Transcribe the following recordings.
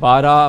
12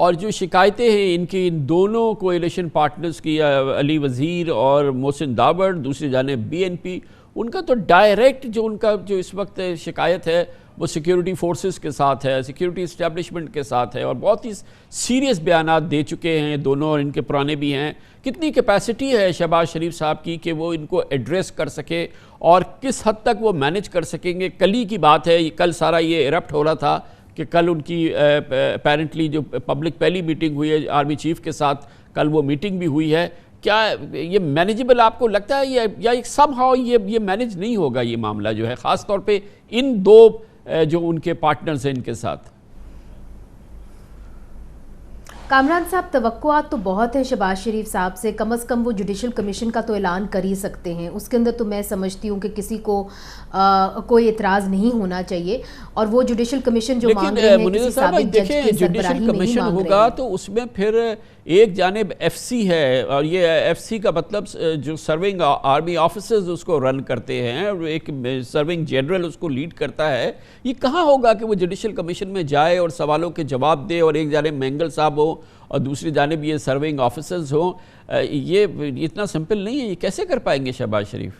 اور جو شکایتیں ہیں ان کی ان دونوں کولیشن پارٹنرز کی، علی وزیر اور محسن داوڑ، دوسری جانب BNP، ان کا تو ڈائریکٹ جو ان کا جو اس وقت شکایت ہے وہ سیکیورٹی فورسز کے ساتھ ہے، سیکیورٹی اسٹیبلشمنٹ کے ساتھ ہے، اور بہت ہی سیریس بیانات دے چکے ہیں دونوں، اور ان کے پرانے بھی ہیں۔ کتنی کیپیسٹی ہے شہباز شریف صاحب کی کہ وہ ان کو ایڈریس کر سکے، اور کس حد تک وہ مینج کر سکیں گے؟ کل ہی کی بات ہے، کل سارا یہ ایرپٹ ہو رہا تھا کہ کل ان کی اپیرنٹلی جو پبلک پہلی میٹنگ ہوئی ہے آرمی چیف کے ساتھ، کل وہ میٹنگ بھی ہوئی ہے۔ کیا یہ مینیجبل آپ کو لگتا ہے، یا سم ہاؤ یہ مینیج نہیں ہوگا یہ معاملہ جو ہے، خاص طور پہ ان دو جو ان کے پارٹنرز ہیں ان کے ساتھ؟ کامران صاحب، توقعات تو بہت ہے شہباز شریف صاحب سے، کم از کم وہ جوڈیشل کمیشن کا تو اعلان کر ہی سکتے ہیں، اس کے اندر تو میں سمجھتی ہوں کہ کسی کو کوئی اعتراض نہیں ہونا چاہیے، اور وہ جوڈیشل کمیشن جو مانگ رہے ہیں کسی ثابت جج کی سربراہی نہیں مانگ رہے ہیں۔ ہوگا تو اس میں پھر ایک جانب FC ہے، اور یہ FC کا مطلب جو سرونگ آرمی آفیسرز اس کو رن کرتے ہیں، اور ایک سرونگ جنرل اس کو لیڈ کرتا ہے۔ یہ کہاں ہوگا کہ وہ جوڈیشل کمیشن میں جائے اور سوالوں کے جواب دے، اور ایک جانب مینگل صاحب ہو اور دوسری جانب یہ سرونگ آفیسرز ہوں؟ یہ اتنا سمپل نہیں ہے، یہ کیسے کر پائیں گے شہباز شریف؟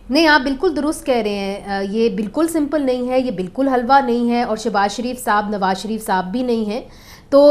نہیں، آپ بالکل درست کہہ رہے ہیں، یہ بالکل سمپل نہیں ہے، یہ بالکل حلوہ نہیں ہے، اور شہباز شریف صاحب نواز شریف صاحب بھی نہیں ہیں۔ تو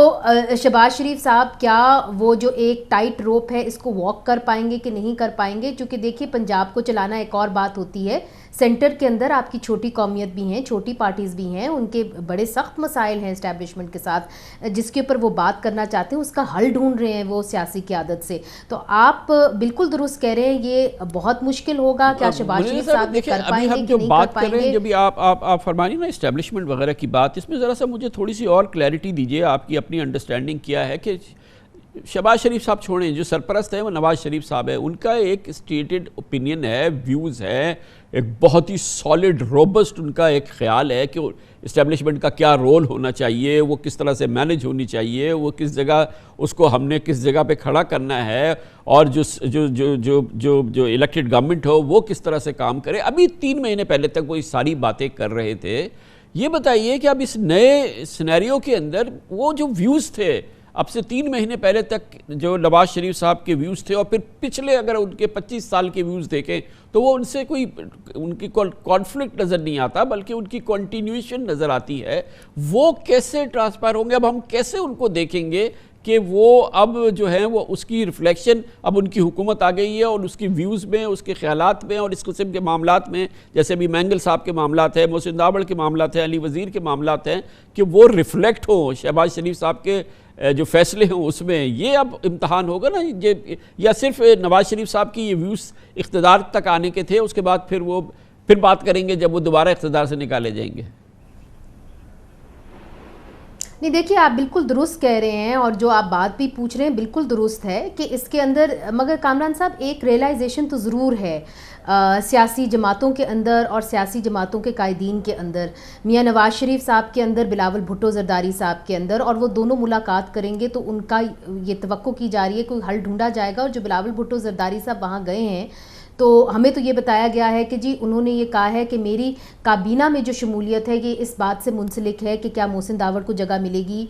شہباز شریف صاحب کیا وہ جو ایک ٹائٹ روپ ہے اس کو واک کر پائیں گے کہ نہیں کر پائیں گے؟ کیونکہ دیکھیے، پنجاب کو چلانا ایک اور بات ہوتی ہے، سینٹر کے اندر آپ کی چھوٹی قومیت بھی ہیں، چھوٹی پارٹیز بھی ہیں، ان کے بڑے سخت مسائل ہیں اسٹیبلشمنٹ کے ساتھ، جس کے اوپر وہ بات کرنا چاہتے ہیں، اس کا حل ڈھونڈ رہے ہیں وہ سیاسی قیادت سے۔ تو آپ بالکل درست کہہ رہے ہیں، یہ بہت مشکل ہوگا، کیا شہباز شریف صاحب یہ کر پائیں گے کہ نہیں کر پائیں گے؟ جب آپ فرمانی نا اسٹیبلشمنٹ وغیرہ کی بات، اس میں ذرا سا مجھے تھوڑی سی اور کلیئرٹی دیجیے۔ آپ کی اپنی انڈرسٹینڈنگ کیا ہے کہ شہباز شریف صاحب چھوڑیں، جو سرپرست ہیں وہ نواز شریف صاحب ہے، ان کا ایک اسٹیٹڈ اوپینین ہے، ویوز ہے، ایک بہت ہی سالڈ روبسٹ ان کا ایک خیال ہے کہ اسٹیبلشمنٹ کا کیا رول ہونا چاہیے، وہ کس طرح سے مینج ہونی چاہیے، وہ کس جگہ اس کو ہم نے کس جگہ پہ کھڑا کرنا ہے، اور جو الیکٹڈ گورنمنٹ ہو وہ کس طرح سے کام کرے۔ ابھی 3 مہینے پہلے تک وہ یہ ساری باتیں کر رہے تھے۔ یہ بتائیے کہ اب اس نئے سینیریو کے اندر وہ جو ویوز تھے اب سے 3 مہینے پہلے تک، جو نواز شریف صاحب کے ویوز تھے، اور پھر پچھلے اگر ان کے 25 سال کے ویوز دیکھیں تو وہ ان سے کوئی ان کی کانفلکٹ نظر نہیں آتا، بلکہ ان کی کنٹینیویشن نظر آتی ہے۔ وہ کیسے ٹرانسپائر ہوں گے؟ اب ہم کیسے ان کو دیکھیں گے کہ وہ اب جو ہیں وہ اس کی ریفلیکشن اب ان کی حکومت آ گئی ہے، اور اس کی ویوز میں، اس کے خیالات میں، اور اس قسم کے معاملات میں، جیسے ابھی مینگل صاحب کے معاملات ہیں، محسن داوڑ کے معاملات ہیں، علی وزیر کے معاملات ہیں، کہ وہ ریفلیکٹ ہوں شہباز شریف صاحب کے جو فیصلے ہیں اس میں۔ یہ اب امتحان ہوگا نا، یا صرف نواز شریف صاحب کی یہ ویوز اقتدار تک آنے کے تھے، اس کے بعد پھر بات کریں گے جب وہ دوبارہ اقتدار سے نکالے جائیں گے؟ نہیں، دیکھیے، آپ بالکل درست کہہ رہے ہیں، اور جو آپ بات بھی پوچھ رہے ہیں بالکل درست ہے کہ اس کے اندر، مگر کامران صاحب ایک ریئلائزیشن تو ضرور ہے سیاسی جماعتوں کے اندر اور سیاسی جماعتوں کے قائدین کے اندر، میاں نواز شریف صاحب کے اندر، بلاول بھٹو زرداری صاحب کے اندر، اور وہ دونوں ملاقات کریں گے تو ان کا یہ توقع کی جا رہی ہے کوئی حل ڈھونڈا جائے گا۔ اور جو بلاول بھٹو زرداری صاحب وہاں گئے ہیں تو ہمیں تو یہ بتایا گیا ہے کہ جی انہوں نے یہ کہا ہے کہ میری کابینہ میں جو شمولیت ہے یہ اس بات سے منسلک ہے کہ کیا محسن داوڑ کو جگہ ملے گی،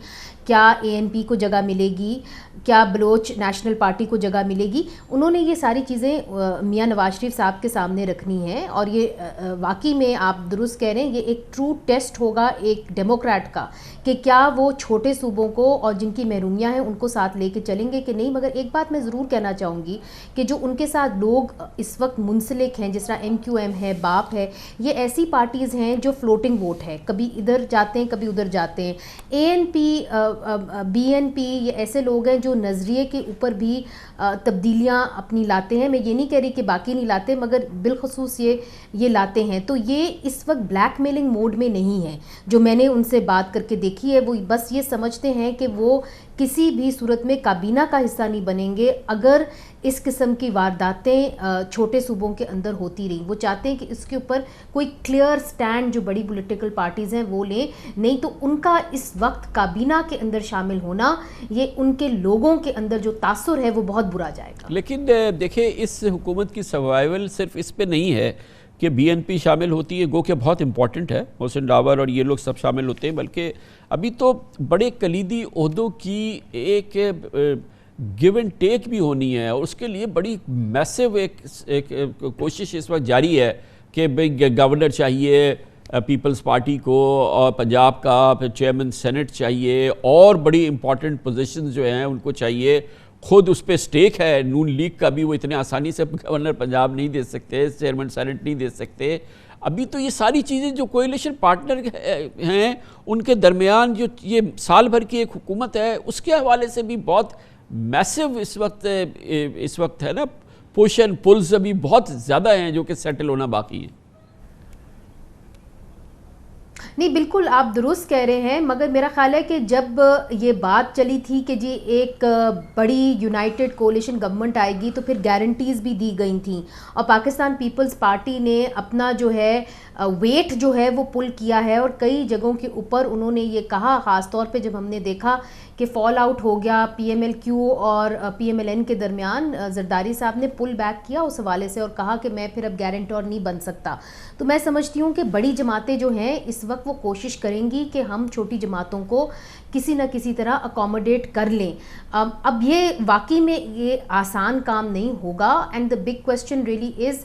کیا ANP کو جگہ ملے گی، کیا بلوچ نیشنل پارٹی کو جگہ ملے گی۔ انہوں نے یہ ساری چیزیں میاں نواز شریف صاحب کے سامنے رکھنی ہیں، اور یہ واقعی میں آپ درست کہہ رہے ہیں، یہ ایک ٹرو ٹیسٹ ہوگا ایک ڈیموکریٹ کا کہ کیا وہ چھوٹے صوبوں کو اور جن کی محرومیاں ہیں ان کو ساتھ لے کے چلیں گے کہ نہیں۔ مگر ایک بات میں ضرور کہنا چاہوں گی کہ جو ان کے ساتھ لوگ اس وقت منسلک ہیں، جس طرح MQM ہے، باپ ہے، یہ ایسی پارٹیز ہیں جو فلوٹنگ ووٹ ہے، کبھی ادھر جاتے ہیں کبھی ادھر جاتے ہیں۔ ANP، BNP، یہ ایسے لوگ ہیں جو نظریے کے اوپر بھی تبدیلیاں اپنی لاتے ہیں۔ میں یہ نہیں کہہ رہی کہ باقی نہیں لاتے، مگر بالخصوص یہ لاتے ہیں۔ تو یہ اس وقت بلیک میلنگ موڈ میں نہیں ہے۔ جو میں نے ان سے بات کر کے دیکھی ہے وہ بس یہ سمجھتے ہیں کہ وہ کسی بھی صورت میں کابینہ کا حصہ نہیں بنیں گے اگر اس قسم کی وارداتیں چھوٹے صوبوں کے اندر ہوتی رہیں۔ وہ چاہتے ہیں کہ اس کے اوپر کوئی کلیئر سٹینڈ جو بڑی پولیٹیکل پارٹیز ہیں وہ لیں، نہیں تو ان کا اس وقت کابینہ کے اندر شامل ہونا، یہ ان کے لوگوں کے اندر جو تاثر ہے وہ بہت برا جائے گا۔ لیکن دیکھیں، اس حکومت کی سروائیول صرف اس پہ نہیں ہے، کہ BNP شامل ہوتی ہے، گو کہ بہت امپورٹنٹ ہے، محسن ڈاور اور یہ لوگ سب شامل ہوتے ہیں، بلکہ ابھی تو بڑے کلیدی عہدوں کی ایک گیو اینڈ ٹیک بھی ہونی ہے، اور اس کے لیے بڑی میسو ایک کوشش اس وقت جاری ہے کہ گورنر چاہیے پیپلز پارٹی کو، اور پنجاب کا پھر چیئرمین سینٹ چاہیے، اور بڑی امپورٹنٹ پوزیشنز جو ہیں ان کو چاہیے، خود اس پہ سٹیک ہے نون لیگ کا بھی، وہ اتنے آسانی سے گورنر پنجاب نہیں دے سکتے، چیئرمین سینٹ نہیں دے سکتے۔ ابھی تو یہ ساری چیزیں جو کوئلیشن پارٹنر ہیں ان کے درمیان جو یہ سال بھر کی ایک حکومت ہے، اس کے حوالے سے بھی بہت میسو اس وقت ہے نا، پش اینڈ پلز ابھی بہت زیادہ ہیں جو کہ سیٹل ہونا باقی ہیں۔ نہیں بالکل آپ درست کہہ رہے ہیں، مگر میرا خیال ہے کہ جب یہ بات چلی تھی کہ جی ایک بڑی یونائٹڈ کولیشن گورنمنٹ آئے گی تو پھر گارنٹیز بھی دی گئی تھیں، اور پاکستان پیپلز پارٹی نے اپنا جو ہے ویٹ جو ہے وہ پل کیا ہے، اور کئی جگہوں کے اوپر انہوں نے یہ کہا، خاص طور پہ جب ہم نے دیکھا کہ فال آؤٹ ہو گیا PMLQ اور PMLN کے درمیان، زرداری صاحب نے پل بیک کیا اس حوالے سے اور کہا کہ میں پھر اب گارنٹور نہیں بن سکتا۔ تو میں سمجھتی ہوں کہ بڑی جماعتیں جو ہیں اس وقت وہ کوشش کریں گی کہ ہم چھوٹی جماعتوں کو کسی نہ کسی طرح اکوموڈیٹ کر لیں۔ اب یہ واقعی میں یہ آسان کام نہیں ہوگا، and the big question really is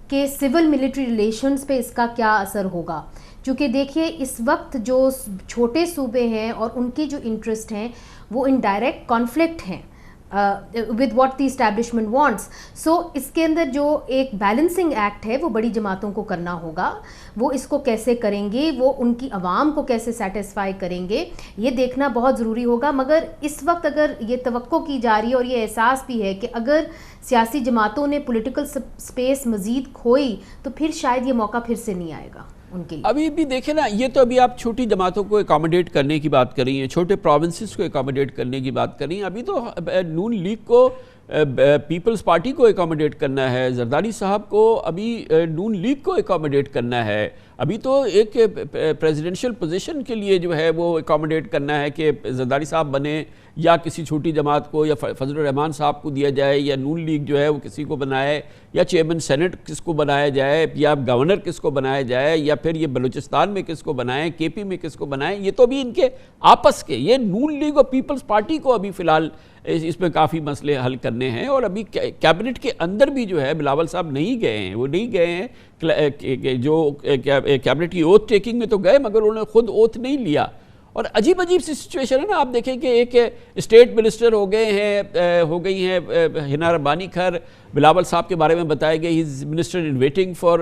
کہ سول ملٹری ریلیشنز پہ اس کا کیا اثر ہوگا، چونکہ دیکھیے اس وقت جو چھوٹے صوبے ہیں اور ان کے جو انٹرسٹ ہیں وہ ان ڈائریکٹ کانفلکٹ ہیں with what the establishment wants. سو اس کے اندر جو ایک بیلنسنگ ایکٹ ہے وہ بڑی جماعتوں کو کرنا ہوگا، وہ اس کو کیسے کریں گے، وہ ان کی عوام کو کیسے سیٹسفائی کریں گے، یہ دیکھنا بہت ضروری ہوگا۔ مگر اس وقت اگر یہ توقع کی جا رہی ہے اور یہ احساس بھی ہے کہ اگر سیاسی جماعتوں نے پولیٹیکل سپیس مزید کھوئی تو پھر شاید یہ موقع پھر سے نہیں آئے گا ان کے لیے۔ ابھی بھی دیکھیں نا، یہ تو ابھی آپ چھوٹی جماعتوں کو اکاموڈیٹ کرنے کی بات کر رہی ہیں، چھوٹے پروونسز کو اکاموڈیٹ کرنے کی بات کر رہی ہیں، ابھی تو نون لیگ کو پیپلز پارٹی کو اکاموڈیٹ کرنا ہے، زرداری صاحب کو ابھی نون لیگ کو اکاموڈیٹ کرنا ہے، ابھی تو ایک پریزیڈنشل پوزیشن کے لیے جو ہے وہ اکاموڈیٹ کرنا ہے کہ زرداری صاحب بنے، یا کسی چھوٹی جماعت کو، یا فضل الرحمان صاحب کو دیا جائے، یا نون لیگ جو ہے وہ کسی کو بنائے، یا چیئرمین سینٹ کس کو بنایا جائے، یا گورنر کس کو بنایا جائے، یا پھر یہ بلوچستان میں کس کو بنائیں، KP میں کس کو بنائیں۔ یہ تو بھی ان کے آپس کے، یہ نون لیگ اور پیپلز پارٹی کو ابھی فی الحال اس میں کافی مسئلے حل کرنے ہیں، اور ابھی کیبنٹ کے اندر بھی جو ہے بلاول صاحب نہیں گئے ہیں، وہ نہیں گئے ہیں، جو کیبنٹ کی اوتھ ٹیکنگ میں تو گئے مگر انہوں نے خود اوتھ نہیں لیا۔ اور عجیب سی سچویشن ہے نا، آپ دیکھیں کہ ایک اسٹیٹ منسٹر ہو گئی ہیں ہنا ربانی کھر، بلاول صاحب کے بارے میں بتایا گیا he is minister in waiting for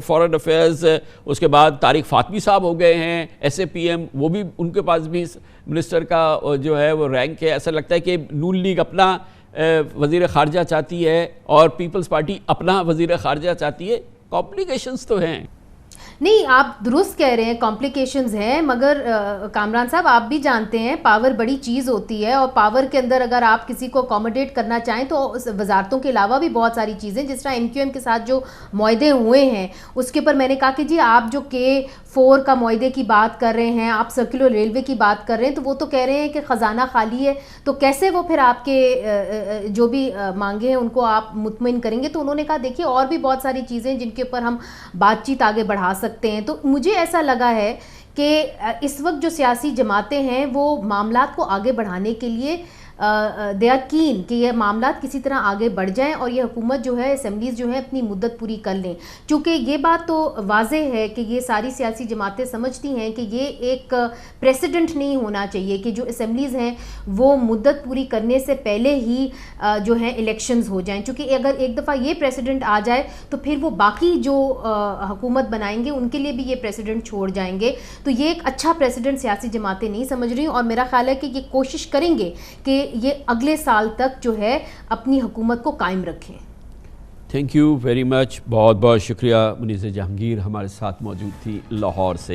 foreign affairs, اس کے بعد طارق فاطمی صاحب ہو گئے ہیں SAPM، وہ بھی ان کے پاس بھی منسٹر کا جو ہے وہ رینک ہے۔ ایسا لگتا ہے کہ نون لیگ اپنا وزیر خارجہ چاہتی ہے اور پیپلز پارٹی اپنا وزیر خارجہ چاہتی ہے، کمپلیکیشنز تو ہیں۔ نہیں آپ درست کہہ رہے ہیں، کمپلیکیشنز ہیں، مگر کامران صاحب آپ بھی جانتے ہیں پاور بڑی چیز ہوتی ہے، اور پاور کے اندر اگر آپ کسی کو اکوموڈیٹ کرنا چاہیں تو وزارتوں کے علاوہ بھی بہت ساری چیزیں، جس طرح MQM کے ساتھ جو معاہدے ہوئے ہیں اس کے اوپر میں نے کہا کہ جی آپ جو K4 کا معاہدے کی بات کر رہے ہیں، آپ سرکولر ریلوے کی بات کر رہے ہیں، تو وہ تو کہہ رہے ہیں کہ خزانہ خالی ہے، تو کیسے وہ پھر آپ کے جو بھی مانگے ہیں ان کو آپ مطمئن کریں گے؟ تو انہوں نے کہا دیکھیے اور بھی بہت ساری چیزیں جن کے اوپر ہم بات چیت آگے بڑھا سکتے ہیں۔ تو مجھے ایسا لگا ہے کہ اس وقت جو سیاسی جماعتیں ہیں وہ معاملات کو آگے بڑھانے کے لیے دے آر کین کہ یہ معاملات کسی طرح آگے بڑھ جائیں، اور یہ حکومت جو ہے، اسمبلیز جو ہے اپنی مدت پوری کر لیں، چونکہ یہ بات تو واضح ہے کہ یہ ساری سیاسی جماعتیں سمجھتی ہیں کہ یہ ایک پریسیڈنٹ نہیں ہونا چاہیے کہ جو اسمبلیز ہیں وہ مدت پوری کرنے سے پہلے ہی جو ہیں الیکشنز ہو جائیں، چونکہ اگر ایک دفعہ یہ پریسیڈنٹ آ جائے تو پھر وہ باقی جو حکومت بنائیں گے ان کے لیے بھی یہ پریسیڈنٹ چھوڑ جائیں گے، تو یہ ایک اچھا پریسیڈنٹ سیاسی جماعتیں نہیں سمجھ رہی، اور میرا خیال ہے کہ یہ کوشش کریں گے کہ یہ اگلے سال تک جو ہے اپنی حکومت کو قائم رکھیں۔ تھینک یو ویری مچ، بہت بہت شکریہ منیزہ جہانگیر ہمارے ساتھ موجود تھی لاہور سے۔